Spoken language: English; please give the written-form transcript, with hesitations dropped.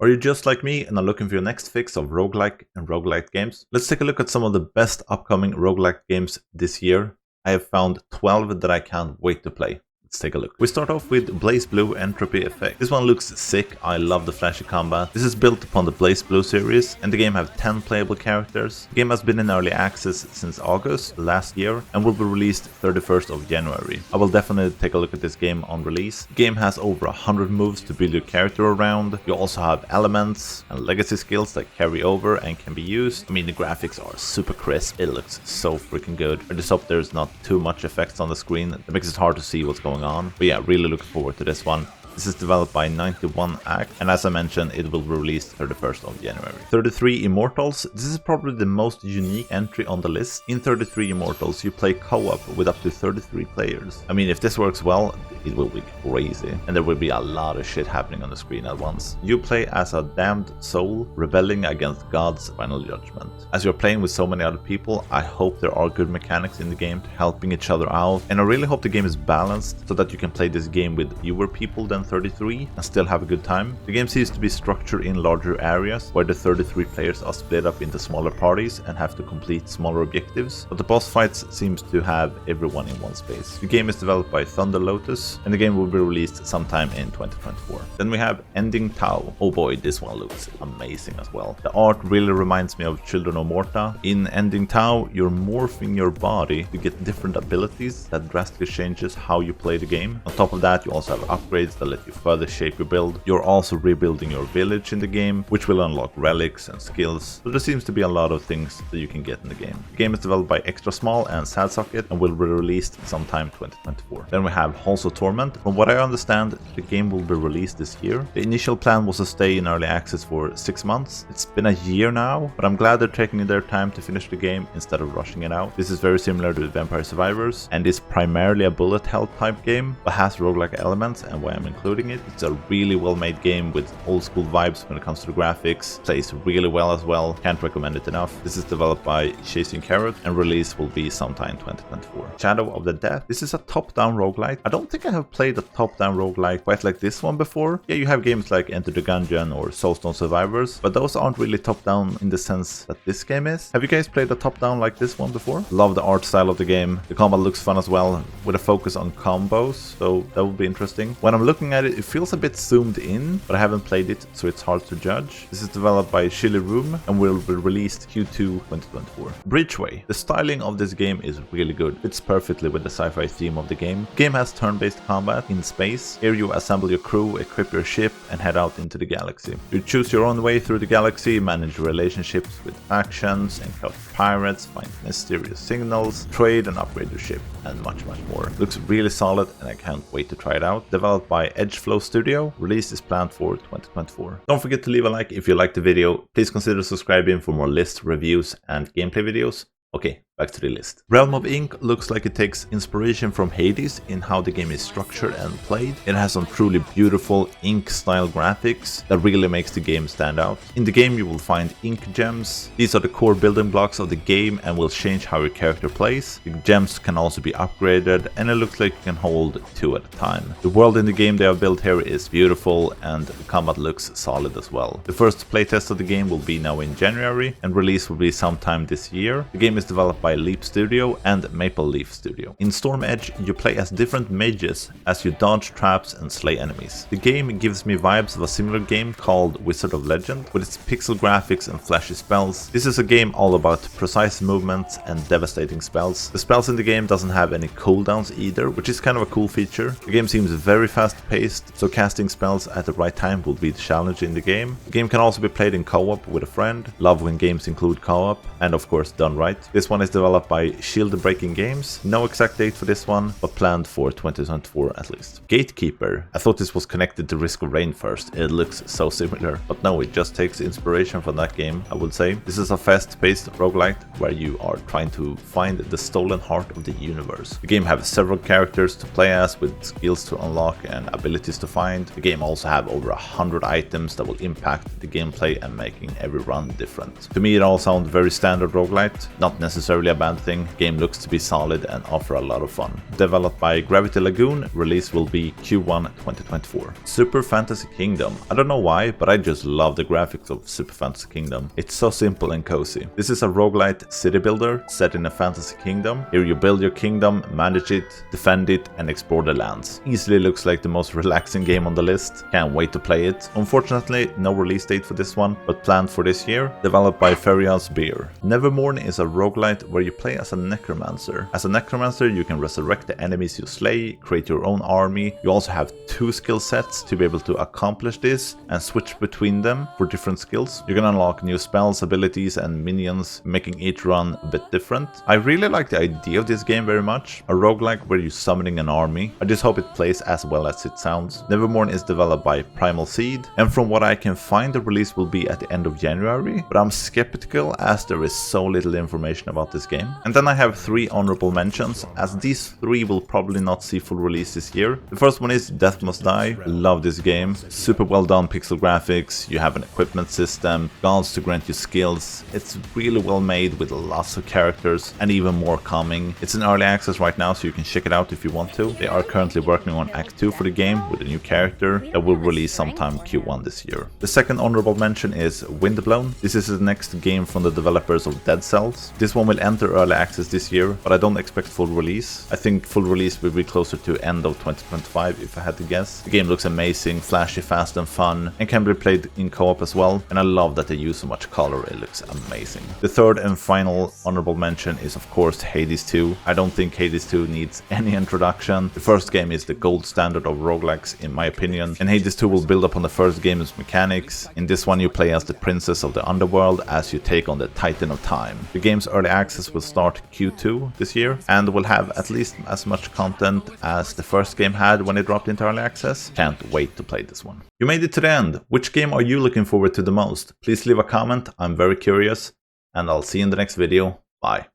Are you just like me and are looking for your next fix of roguelike and roguelite games? Let's take a look at some of the best upcoming roguelike games this year. I have found 12 that I can't wait to play. Let's take a look. We start off with Blazblue Entropy Effect. This one looks sick. I love the flashy combat. This is built upon the Blazblue series, and the game has 10 playable characters. The game has been in early access since August last year and will be released 31st of January. I will definitely take a look at this game on release. The game has over 100 moves to build your character around. You also have elements and legacy skills that carry over and can be used. I mean, the graphics are super crisp. It looks so freaking good. I just hope there's not too much effects on the screen. It makes it hard to see what's going on. But yeah, really looking forward to this one. This is developed by 91 Act, and as I mentioned, it will be released 31st of January. 33 Immortals. This is probably the most unique entry on the list. In 33 Immortals, you play co-op with up to 33 players. I mean, if this works well, it will be crazy, and there will be a lot of shit happening on the screen at once. You play as a damned soul, rebelling against God's final judgment. As you're playing with so many other people, I hope there are good mechanics in the game to helping each other out, and I really hope the game is balanced so that you can play this game with fewer people than 33 and still have a good time. The game seems to be structured in larger areas where the 33 players are split up into smaller parties and have to complete smaller objectives, but the boss fights seems to have everyone in one space. The game is developed by Thunder Lotus, and the game will be released sometime in 2024. Then we have Ending Tau. Oh boy, this one looks amazing as well. The art really reminds me of Children of Morta. In Ending Tau, you're morphing your body to get different abilities that drastically changes how you play the game. On top of that, you also have upgrades that let you further shape your build. You're also rebuilding your village in the game, which will unlock relics and skills. So there seems to be a lot of things that you can get in the game. The game is developed by Extra Small and Sad Socket and will be released sometime 2024. Then we have also Torment. From what I understand, the game will be released this year. The initial plan was to stay in early access for 6 months. It's been a year now, but I'm glad they're taking their time to finish the game instead of rushing it out. This is very similar to Vampire Survivors and is primarily a bullet hell type game, but has roguelike elements, and why I'm including it. It's a really well made game with old school vibes when it comes to the graphics. Plays really well as well. Can't recommend it enough. This is developed by Chasing Carrot and release will be sometime 2024. Shadow of the Death. This is a top-down roguelite. I don't think I have played a top-down roguelike quite like this one before. Yeah, you have games like Enter the Gungeon or Soulstone Survivors, but those aren't really top-down in the sense that this game is. Have you guys played a top-down like this one before? Love the art style of the game. The combat looks fun as well, with a focus on combos, so that will be interesting. When I'm looking at it, it feels a bit zoomed in, but I haven't played it, so it's hard to judge. This is developed by Chili Room and will be released Q2 2024. Bridgeway. The styling of this game is really good. Fits perfectly with the sci-fi theme of the game. The game has turn-based combat in space. Here you assemble your crew, equip your ship, and head out into the galaxy. You choose your own way through the galaxy, manage relationships with factions, encounter pirates, find mysterious signals, trade and upgrade your ship, and much more. Looks really solid and I can't wait to try it out. Developed by Edgeflow Studio, release is planned for 2024. Don't forget to leave a like if you liked the video. Please consider subscribing for more lists, reviews, and gameplay videos. Okay, back to the list. Realm of Ink looks like it takes inspiration from Hades in how the game is structured and played. It has some truly beautiful ink-style graphics that really makes the game stand out. In the game you will find ink gems. These are the core building blocks of the game and will change how your character plays. The gems can also be upgraded and it looks like you can hold 2 at a time. The world in the game they have built here is beautiful and the combat looks solid as well. The first playtest of the game will be now in January and release will be sometime this year. The game is developed by Leap Studio and Maple Leaf Studio. In Storm Edge, you play as different mages as you dodge traps and slay enemies. The game gives me vibes of a similar game called Wizard of Legend, with its pixel graphics and flashy spells. This is a game all about precise movements and devastating spells. The spells in the game doesn't have any cooldowns either, which is kind of a cool feature. The game seems very fast paced, so casting spells at the right time will be the challenge in the game. The game can also be played in co-op with a friend. Love when games include co-op, and of course done right. This one is developed by Shield Breaking Games. No exact date for this one, but planned for 2024 at least. Gatekeeper. I thought this was connected to Risk of Rain first. It looks so similar, but no, it just takes inspiration from that game, I would say. This is a fast-paced roguelite where you are trying to find the stolen heart of the universe. The game has several characters to play as with skills to unlock and abilities to find. The game also have over 100 items that will impact the gameplay and making every run different. To me it all sounds very standard roguelite, not necessarily necessarily a bad thing. Game looks to be solid and offer a lot of fun. Developed by Gravity Lagoon, release will be Q1 2024. Super Fantasy Kingdom. I don't know why, but I just love the graphics of Super Fantasy Kingdom. It's so simple and cozy. This is a roguelite city builder set in a fantasy kingdom. Here you build your kingdom, manage it, defend it, and explore the lands. Easily looks like the most relaxing game on the list. Can't wait to play it. Unfortunately, no release date for this one, but planned for this year. Developed by Feria's Beer. Nevermorn is a roguelite where you play as a necromancer. As a necromancer, you can resurrect the enemies you slay, create your own army. You also have 2 skill sets to be able to accomplish this and switch between them for different skills. You can unlock new spells, abilities, and minions, making each run a bit different. I really like the idea of this game very much. A roguelike where you're summoning an army. I just hope it plays as well as it sounds. Nevermorn is developed by Primal Seed, and from what I can find, the release will be at the end of January, but I'm skeptical as there is so little information about this game. And then I have 3 honorable mentions, as these 3 will probably not see full release this year. The first one is Death Must Die. Love this game. Super well done pixel graphics, you have an equipment system, gods to grant you skills. It's really well made with lots of characters and even more coming. It's in early access right now, so you can check it out if you want to. They are currently working on Act 2 for the game with a new character that will release sometime Q1 this year. The second honorable mention is Windblown. This is the next game from the developers of Dead Cells. This one will enter early access this year, but I don't expect full release. I think full release will be closer to end of 2025 if I had to guess. The game looks amazing, flashy, fast and fun, and can be played in co-op as well, and I love that they use so much color. It looks amazing. The third and final honorable mention is of course Hades 2. I don't think Hades 2 needs any introduction. The first game is the gold standard of roguelikes in my opinion, and Hades 2 will build upon the first game's mechanics. In this one you play as the princess of the underworld as you take on the Titan of Time. The game's early access will start Q2 this year and will have at least as much content as the first game had when it dropped into early access. Can't wait to play this one. You made it to the end. Which game are you looking forward to the most? Please leave a comment, I'm very curious, and I'll see you in the next video. Bye.